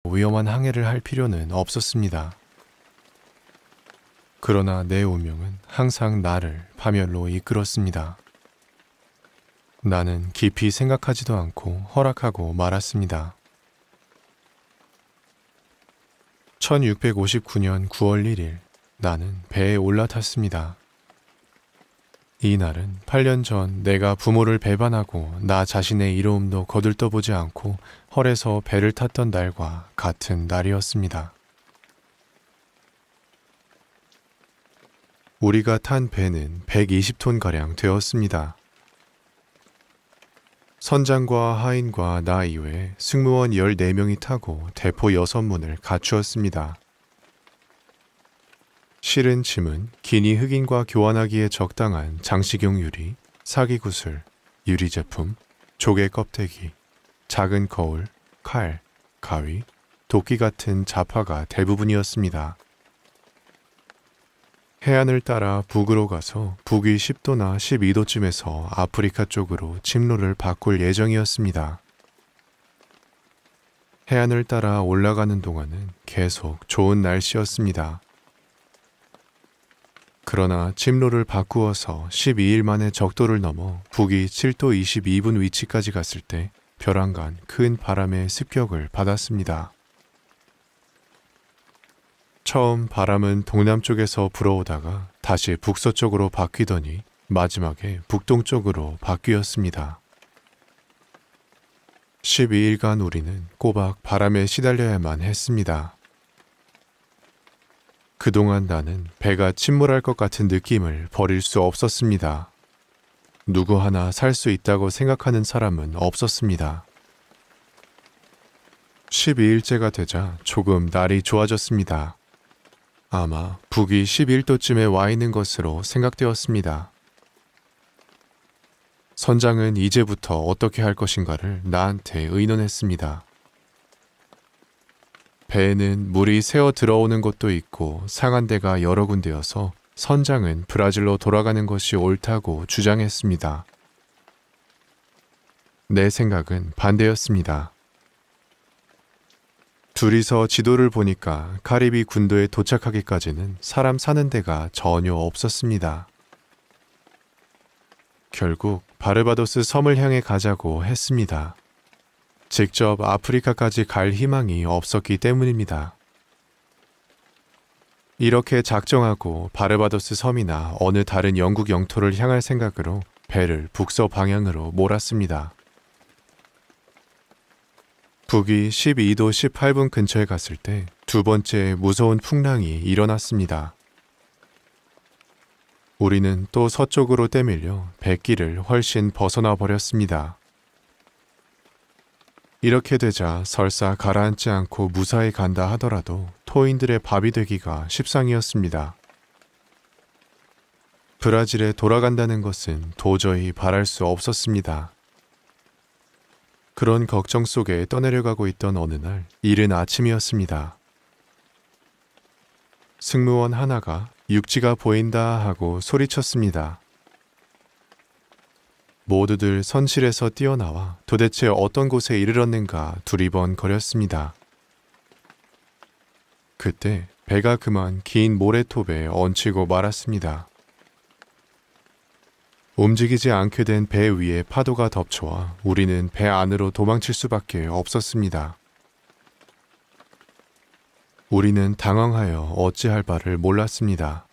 위험한 항해를 할 필요는 없었습니다. 그러나 내 운명은 항상 나를 파멸로 이끌었습니다. 나는 깊이 생각하지도 않고 허락하고 말았습니다. 1659년 9월 1일 나는 배에 올라탔습니다. 이 날은 8년 전 내가 부모를 배반하고 나 자신의 이로움도 거들떠보지 않고 헐에서 배를 탔던 날과 같은 날이었습니다. 우리가 탄 배는 120톤가량 되었습니다. 선장과 하인과 나 이외에 승무원 14명이 타고 대포 6문을 갖추었습니다. 실은 짐은 기니 흑인과 교환하기에 적당한 장식용 유리, 사기구슬, 유리제품, 조개 껍데기, 작은 거울, 칼, 가위, 도끼 같은 잡화가 대부분이었습니다. 해안을 따라 북으로 가서 북위 10도나 12도쯤에서 아프리카 쪽으로 침로를 바꿀 예정이었습니다. 해안을 따라 올라가는 동안은 계속 좋은 날씨였습니다. 그러나 침로를 바꾸어서 12일 만에 적도를 넘어 북위 7도 22분 위치까지 갔을 때 벼랑간 큰 바람의 습격을 받았습니다. 처음 바람은 동남쪽에서 불어오다가 다시 북서쪽으로 바뀌더니 마지막에 북동쪽으로 바뀌었습니다. 12일간 우리는 꼬박 바람에 시달려야만 했습니다. 그동안 나는 배가 침몰할 것 같은 느낌을 버릴 수 없었습니다. 누구 하나 살 수 있다고 생각하는 사람은 없었습니다. 12일째가 되자 조금 날이 좋아졌습니다. 아마 북위 11도쯤에 와 있는 것으로 생각되었습니다. 선장은 이제부터 어떻게 할 것인가를 나한테 의논했습니다. 배에는 물이 새어 들어오는 곳도 있고 상한 데가 여러 군데여서 선장은 브라질로 돌아가는 것이 옳다고 주장했습니다. 내 생각은 반대였습니다. 둘이서 지도를 보니까 카리비 군도에 도착하기까지는 사람 사는 데가 전혀 없었습니다. 결국 바르바도스 섬을 향해 가자고 했습니다. 직접 아프리카까지 갈 희망이 없었기 때문입니다. 이렇게 작정하고 바르바도스 섬이나 어느 다른 영국 영토를 향할 생각으로 배를 북서 방향으로 몰았습니다. 북위 12도 18분 근처에 갔을 때 두 번째 무서운 풍랑이 일어났습니다. 우리는 또 서쪽으로 떼밀려 뱃길을 훨씬 벗어나 버렸습니다. 이렇게 되자 설사 가라앉지 않고 무사히 간다 하더라도 토인들의 밥이 되기가 십상이었습니다. 브라질에 돌아간다는 것은 도저히 바랄 수 없었습니다. 그런 걱정 속에 떠내려가고 있던 어느 날 이른 아침이었습니다. 승무원 하나가 육지가 보인다 하고 소리쳤습니다. 모두들 선실에서 뛰어나와 도대체 어떤 곳에 이르렀는가 두리번거렸습니다. 그때 배가 그만 긴 모래톱에 얹히고 말았습니다. 움직이지 않게 된 배 위에 파도가 덮쳐와 우리는 배 안으로 도망칠 수밖에 없었습니다. 우리는 당황하여 어찌할 바를 몰랐습니다.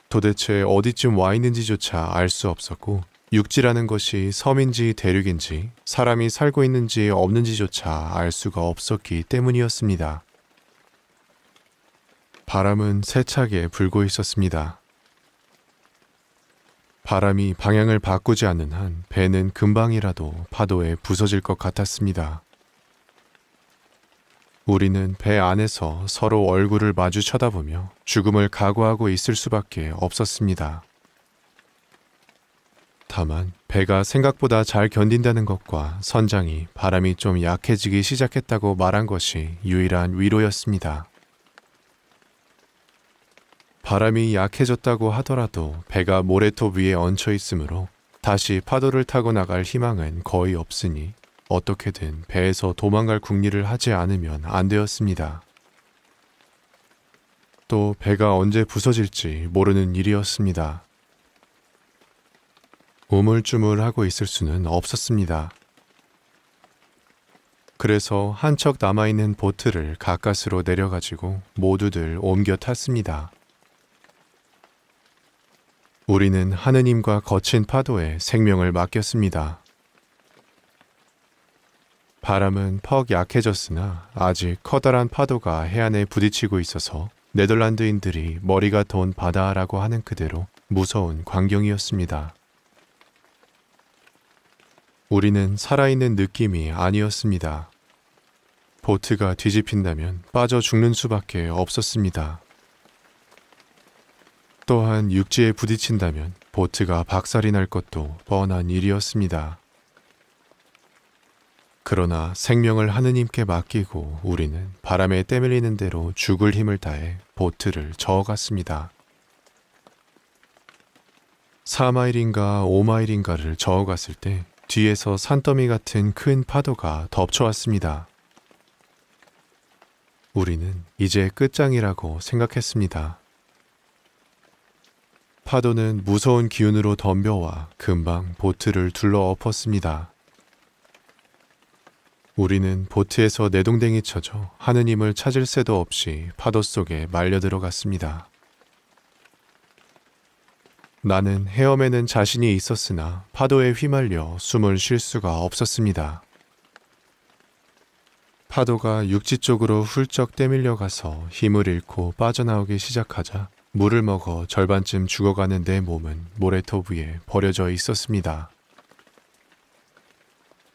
도대체 어디쯤 와 있는지조차 알 수 없었고 육지라는 것이 섬인지 대륙인지 사람이 살고 있는지 없는지조차 알 수가 없었기 때문이었습니다. 바람은 세차게 불고 있었습니다. 바람이 방향을 바꾸지 않는 한 배는 금방이라도 파도에 부서질 것 같았습니다. 우리는 배 안에서 서로 얼굴을 마주 쳐다보며 죽음을 각오하고 있을 수밖에 없었습니다. 다만 배가 생각보다 잘 견딘다는 것과 선장이 바람이 좀 약해지기 시작했다고 말한 것이 유일한 위로였습니다. 바람이 약해졌다고 하더라도 배가 모래톱 위에 얹혀 있으므로 다시 파도를 타고 나갈 희망은 거의 없으니 어떻게든 배에서 도망갈 궁리를 하지 않으면 안 되었습니다. 또 배가 언제 부서질지 모르는 일이었습니다. 우물쭈물하고 있을 수는 없었습니다. 그래서 한 척 남아있는 보트를 가까스로 내려가지고 모두들 옮겨 탔습니다. 우리는 하느님과 거친 파도에 생명을 맡겼습니다. 바람은 퍽 약해졌으나 아직 커다란 파도가 해안에 부딪히고 있어서 네덜란드인들이 머리가 돈 바다라고 하는 그대로 무서운 광경이었습니다. 우리는 살아있는 느낌이 아니었습니다. 보트가 뒤집힌다면 빠져 죽는 수밖에 없었습니다. 또한 육지에 부딪힌다면 보트가 박살이 날 것도 뻔한 일이었습니다. 그러나 생명을 하느님께 맡기고 우리는 바람에 때밀리는 대로 죽을 힘을 다해 보트를 저어갔습니다. 4마일인가 5마일인가를 저어갔을 때 뒤에서 산더미 같은 큰 파도가 덮쳐왔습니다. 우리는 이제 끝장이라고 생각했습니다. 파도는 무서운 기운으로 덤벼와 금방 보트를 둘러 엎었습니다. 우리는 보트에서 내동댕이 쳐져 하느님을 찾을 새도 없이 파도 속에 말려 들어갔습니다. 나는 헤엄에는 자신이 있었으나 파도에 휘말려 숨을 쉴 수가 없었습니다. 파도가 육지 쪽으로 훌쩍 때밀려 가서 힘을 잃고 빠져나오기 시작하자 물을 먹어 절반쯤 죽어가는 내 몸은 모래톱 위에 버려져 있었습니다.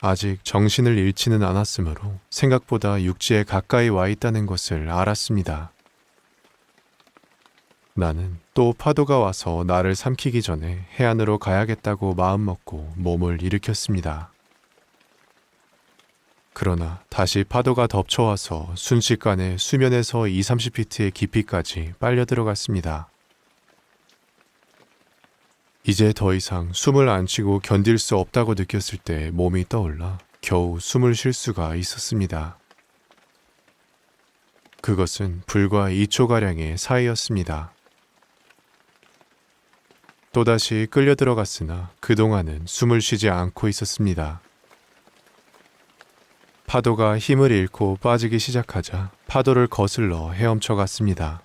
아직 정신을 잃지는 않았으므로 생각보다 육지에 가까이 와 있다는 것을 알았습니다. 나는 또 파도가 와서 나를 삼키기 전에 해안으로 가야겠다고 마음먹고 몸을 일으켰습니다. 그러나 다시 파도가 덮쳐와서 순식간에 수면에서 20-30피트의 깊이까지 빨려 들어갔습니다. 이제 더 이상 숨을 안 쉬고 견딜 수 없다고 느꼈을 때 몸이 떠올라 겨우 숨을 쉴 수가 있었습니다. 그것은 불과 2초가량의 사이였습니다. 또다시 끌려 들어갔으나 그동안은 숨을 쉬지 않고 있었습니다. 파도가 힘을 잃고 빠지기 시작하자 파도를 거슬러 헤엄쳐 갔습니다.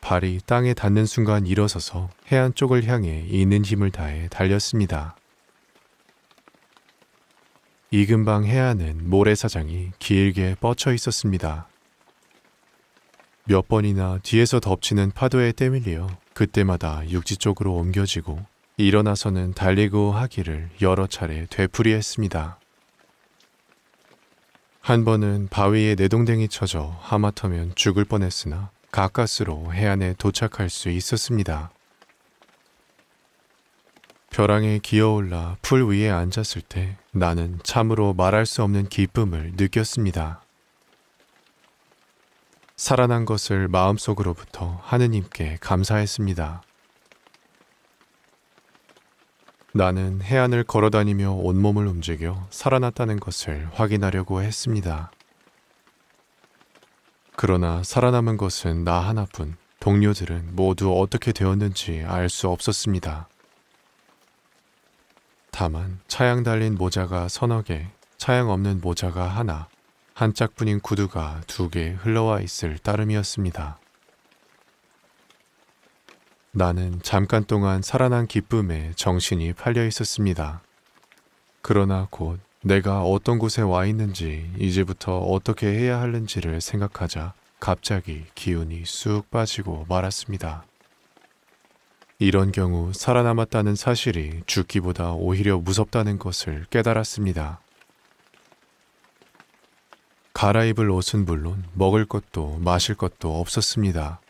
발이 땅에 닿는 순간 일어서서 해안 쪽을 향해 있는 힘을 다해 달렸습니다. 이 근방 해안은 모래사장이 길게 뻗쳐 있었습니다. 몇 번이나 뒤에서 덮치는 파도에 때밀려 그때마다 육지 쪽으로 옮겨지고 일어나서는 달리고 하기를 여러 차례 되풀이했습니다. 한 번은 바위에 내동댕이 쳐져 하마터면 죽을 뻔했으나 가까스로 해안에 도착할 수 있었습니다. 벼랑에 기어올라 풀 위에 앉았을 때 나는 참으로 말할 수 없는 기쁨을 느꼈습니다. 살아난 것을 마음속으로부터 하느님께 감사했습니다. 나는 해안을 걸어다니며 온몸을 움직여 살아났다는 것을 확인하려고 했습니다. 그러나 살아남은 것은 나 하나뿐 동료들은 모두 어떻게 되었는지 알 수 없었습니다. 다만 차양 달린 모자가 서너 개, 차양 없는 모자가 하나, 한 짝뿐인 구두가 2개 흘러와 있을 따름이었습니다. 나는 잠깐 동안 살아난 기쁨에 정신이 팔려 있었습니다. 그러나 곧 내가 어떤 곳에 와 있는지 이제부터 어떻게 해야 하는지를 생각하자 갑자기 기운이 쑥 빠지고 말았습니다. 이런 경우 살아남았다는 사실이 죽기보다 오히려 무섭다는 것을 깨달았습니다. 갈아입을 옷은 물론 먹을 것도 마실 것도 없었습니다.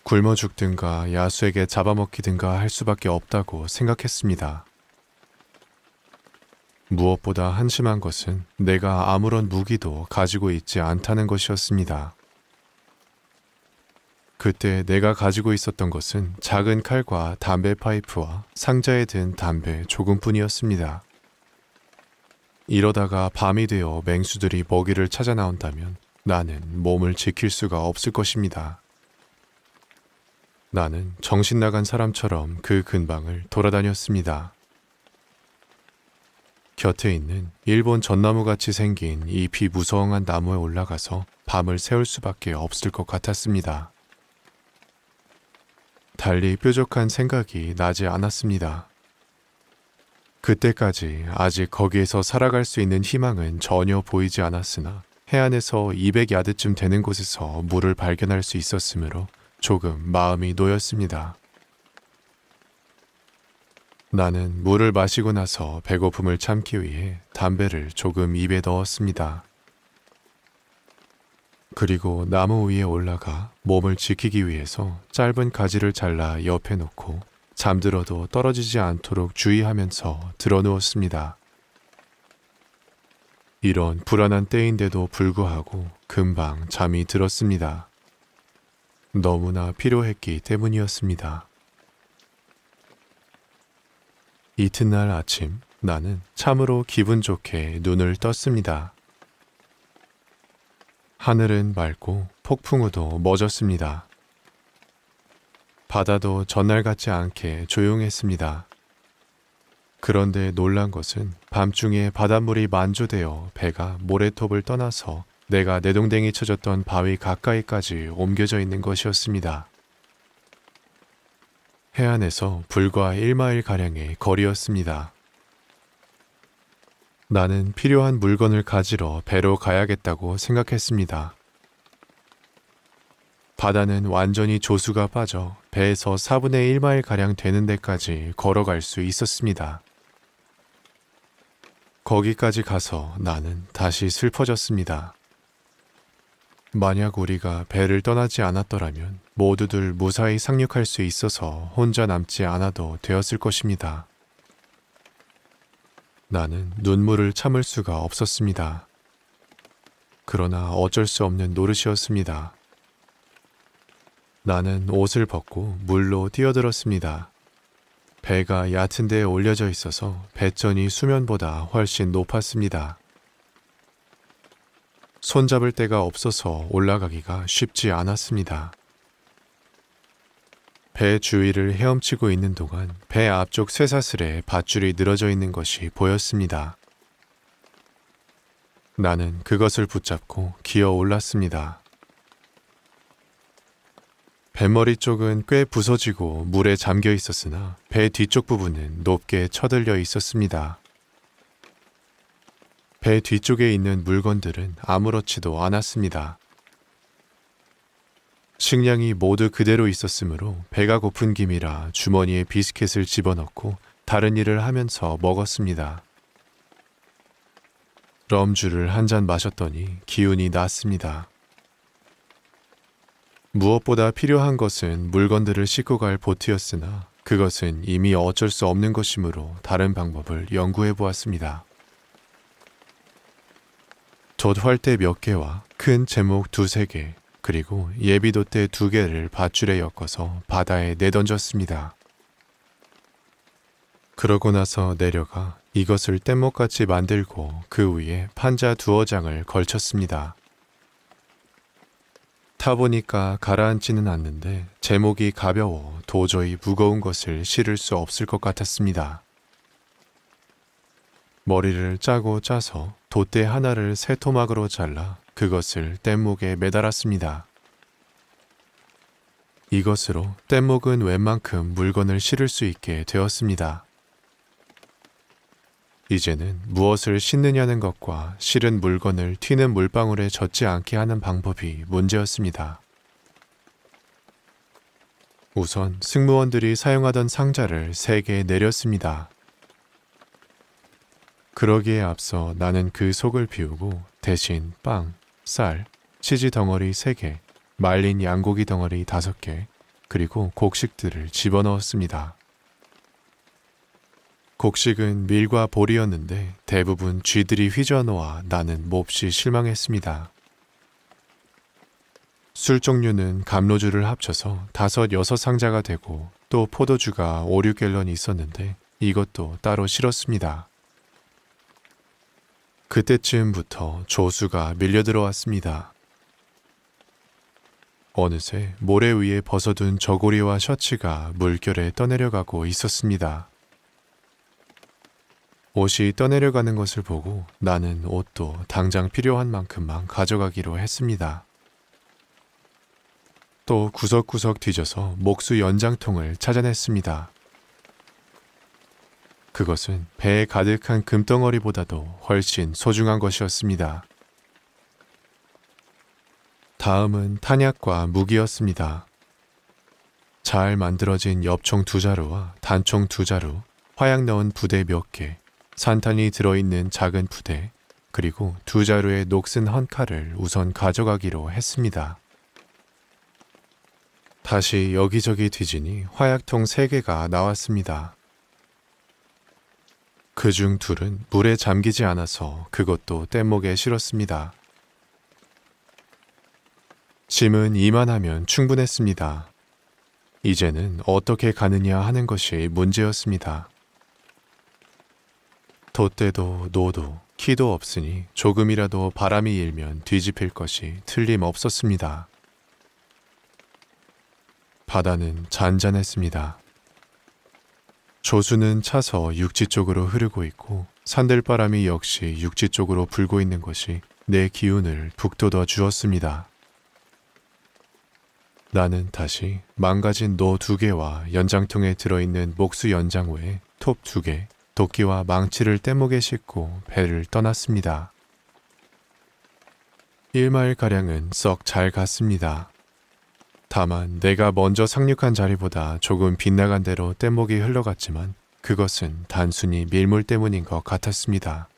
굶어 죽든가 야수에게 잡아먹히든가 할 수밖에 없다고 생각했습니다. 무엇보다 한심한 것은 내가 아무런 무기도 가지고 있지 않다는 것이었습니다. 그때 내가 가지고 있었던 것은 작은 칼과 담배 파이프와 상자에 든 담배 조금뿐이었습니다. 이러다가 밤이 되어 맹수들이 먹이를 찾아 나온다면 나는 몸을 지킬 수가 없을 것입니다. 나는 정신 나간 사람처럼 그 근방을 돌아다녔습니다. 곁에 있는 일본 전나무같이 생긴 잎이 무성한 나무에 올라가서 밤을 새울 수밖에 없을 것 같았습니다. 달리 뾰족한 생각이 나지 않았습니다. 그때까지 아직 거기에서 살아갈 수 있는 희망은 전혀 보이지 않았으나 해안에서 200야드쯤 되는 곳에서 물을 발견할 수 있었으므로 조금 마음이 놓였습니다. 나는 물을 마시고 나서 배고픔을 참기 위해 담배를 조금 입에 넣었습니다. 그리고 나무 위에 올라가 몸을 지키기 위해서 짧은 가지를 잘라 옆에 놓고 잠들어도 떨어지지 않도록 주의하면서 드러누웠습니다. 이런 불안한 때인데도 불구하고 금방 잠이 들었습니다. 너무나 필요했기 때문이었습니다. 이튿날 아침 나는 참으로 기분 좋게 눈을 떴습니다. 하늘은 맑고 폭풍우도 멎었습니다. 바다도 전날 같지 않게 조용했습니다. 그런데 놀란 것은 밤중에 바닷물이 만조되어 배가 모래톱을 떠나서 내가 내동댕이 쳐졌던 바위 가까이까지 옮겨져 있는 것이었습니다. 해안에서 불과 1마일가량의 거리였습니다. 나는 필요한 물건을 가지러 배로 가야겠다고 생각했습니다. 바다는 완전히 조수가 빠져 배에서 4분의 1마일가량 되는 데까지 걸어갈 수 있었습니다. 거기까지 가서 나는 다시 슬퍼졌습니다. 만약 우리가 배를 떠나지 않았더라면 모두들 무사히 상륙할 수 있어서 혼자 남지 않아도 되었을 것입니다. 나는 눈물을 참을 수가 없었습니다. 그러나 어쩔 수 없는 노릇이었습니다. 나는 옷을 벗고 물로 뛰어들었습니다. 배가 얕은 데에 올려져 있어서 배전이 수면보다 훨씬 높았습니다. 손잡을 데가 없어서 올라가기가 쉽지 않았습니다. 배 주위를 헤엄치고 있는 동안 배 앞쪽 쇠사슬에 밧줄이 늘어져 있는 것이 보였습니다. 나는 그것을 붙잡고 기어 올랐습니다. 뱃머리 쪽은 꽤 부서지고 물에 잠겨 있었으나 배 뒤쪽 부분은 높게 쳐들려 있었습니다. 배 뒤쪽에 있는 물건들은 아무렇지도 않았습니다. 식량이 모두 그대로 있었으므로 배가 고픈 김이라 주머니에 비스켓을 집어넣고 다른 일을 하면서 먹었습니다. 럼주를 한 잔 마셨더니 기운이 났습니다. 무엇보다 필요한 것은 물건들을 싣고 갈 보트였으나 그것은 이미 어쩔 수 없는 것이므로 다른 방법을 연구해 보았습니다. 돛활대 몇 개와 큰 제목 2~3개 그리고 예비돛대 2개를 밧줄에 엮어서 바다에 내던졌습니다. 그러고 나서 내려가 이것을 뗏목같이 만들고 그 위에 판자 2어장을 걸쳤습니다. 타보니까 가라앉지는 않는데 제목이 가벼워 도저히 무거운 것을 실을 수 없을 것 같았습니다. 머리를 짜고 짜서 돛대 하나를 새 토막으로 잘라 그것을 뗏목에 매달았습니다. 이것으로 뗏목은 웬만큼 물건을 실을 수 있게 되었습니다. 이제는 무엇을 싣느냐는 것과 실은 물건을 튀는 물방울에 젖지 않게 하는 방법이 문제였습니다. 우선 승무원들이 사용하던 상자를 3개 내렸습니다. 그러기에 앞서 나는 그 속을 비우고 대신 빵, 쌀, 치즈 덩어리 3개, 말린 양고기 덩어리 5개, 그리고 곡식들을 집어넣었습니다. 곡식은 밀과 보리였는데 대부분 쥐들이 휘저어놓아 나는 몹시 실망했습니다. 술 종류는 감로주를 합쳐서 5, 6상자가 되고 또 포도주가 5, 6갤런이 있었는데 이것도 따로 실었습니다. 그때쯤부터 조수가 밀려 들어왔습니다. 어느새 모래 위에 벗어둔 저고리와 셔츠가 물결에 떠내려가고 있었습니다. 옷이 떠내려가는 것을 보고 나는 옷도 당장 필요한 만큼만 가져가기로 했습니다. 또 구석구석 뒤져서 목수 연장통을 찾아냈습니다. 그것은 배에 가득한 금덩어리보다도 훨씬 소중한 것이었습니다. 다음은 탄약과 무기였습니다. 잘 만들어진 엽총 2자루와 단총 2자루, 화약 넣은 부대 몇 개, 산탄이 들어있는 작은 부대, 그리고 2자루의 녹슨 헌칼을 우선 가져가기로 했습니다. 다시 여기저기 뒤지니 화약통 3개가 나왔습니다. 그중 2은 물에 잠기지 않아서 그것도 뗏목에 실었습니다. 짐은 이만하면 충분했습니다. 이제는 어떻게 가느냐 하는 것이 문제였습니다. 돛대도 노도 키도 없으니 조금이라도 바람이 일면 뒤집힐 것이 틀림없었습니다. 바다는 잔잔했습니다. 조수는 차서 육지 쪽으로 흐르고 있고 산들바람이 역시 육지 쪽으로 불고 있는 것이 내 기운을 북돋워 주었습니다. 나는 다시 망가진 노 2개와 연장통에 들어있는 목수 연장 외에 톱 2개, 도끼와 망치를 뗏목에 싣고 배를 떠났습니다. 1마일가량은 썩 잘 갔습니다. 다만 내가 먼저 상륙한 자리보다 조금 빗나간 대로 뗏목이 흘러갔지만 그것은 단순히 밀물 때문인 것 같았습니다.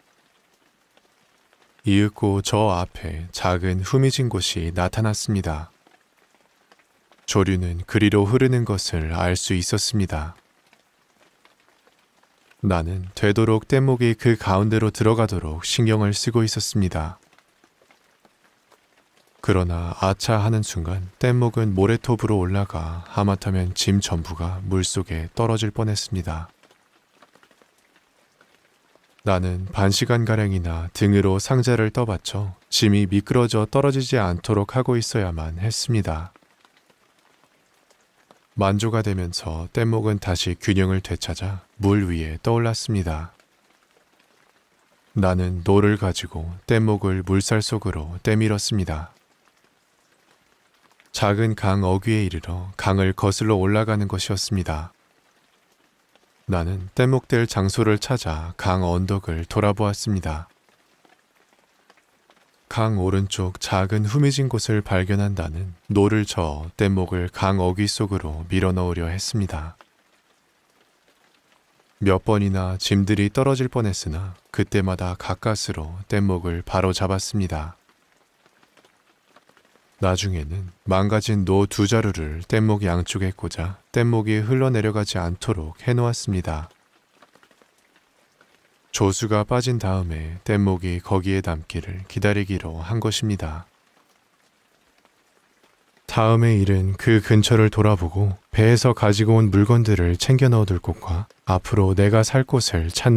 이윽고 저 앞에 작은 후미진 곳이 나타났습니다. 조류는 그리로 흐르는 것을 알 수 있었습니다. 나는 되도록 뗏목이 그 가운데로 들어가도록 신경을 쓰고 있었습니다. 그러나 아차 하는 순간 뗏목은 모래톱으로 올라가 하마터면 짐 전부가 물속에 떨어질 뻔했습니다. 나는 반시간가량이나 등으로 상자를 떠받쳐 짐이 미끄러져 떨어지지 않도록 하고 있어야만 했습니다. 만조가 되면서 뗏목은 다시 균형을 되찾아 물 위에 떠올랐습니다. 나는 노를 가지고 뗏목을 물살 속으로 떼밀었습니다. 작은 강 어귀에 이르러 강을 거슬러 올라가는 것이었습니다. 나는 뗏목될 장소를 찾아 강 언덕을 돌아보았습니다. 강 오른쪽 작은 후미진 곳을 발견한 나는 노를 저어 뗏목을 강 어귀 속으로 밀어넣으려 했습니다. 몇 번이나 짐들이 떨어질 뻔했으나 그때마다 가까스로 뗏목을 바로 잡았습니다. 나중에는 망가진 노 2자루를 뗏목 양쪽에 꽂아 뗏목이 흘러내려가지 않도록 해놓았습니다. 조수가 빠진 다음에 뗏목이 거기에 담기를 기다리기로 한 것입니다. 다음의 일은 그 근처를 돌아보고 배에서 가지고 온 물건들을 챙겨 넣어둘 곳과 앞으로 내가 살 곳을 찾는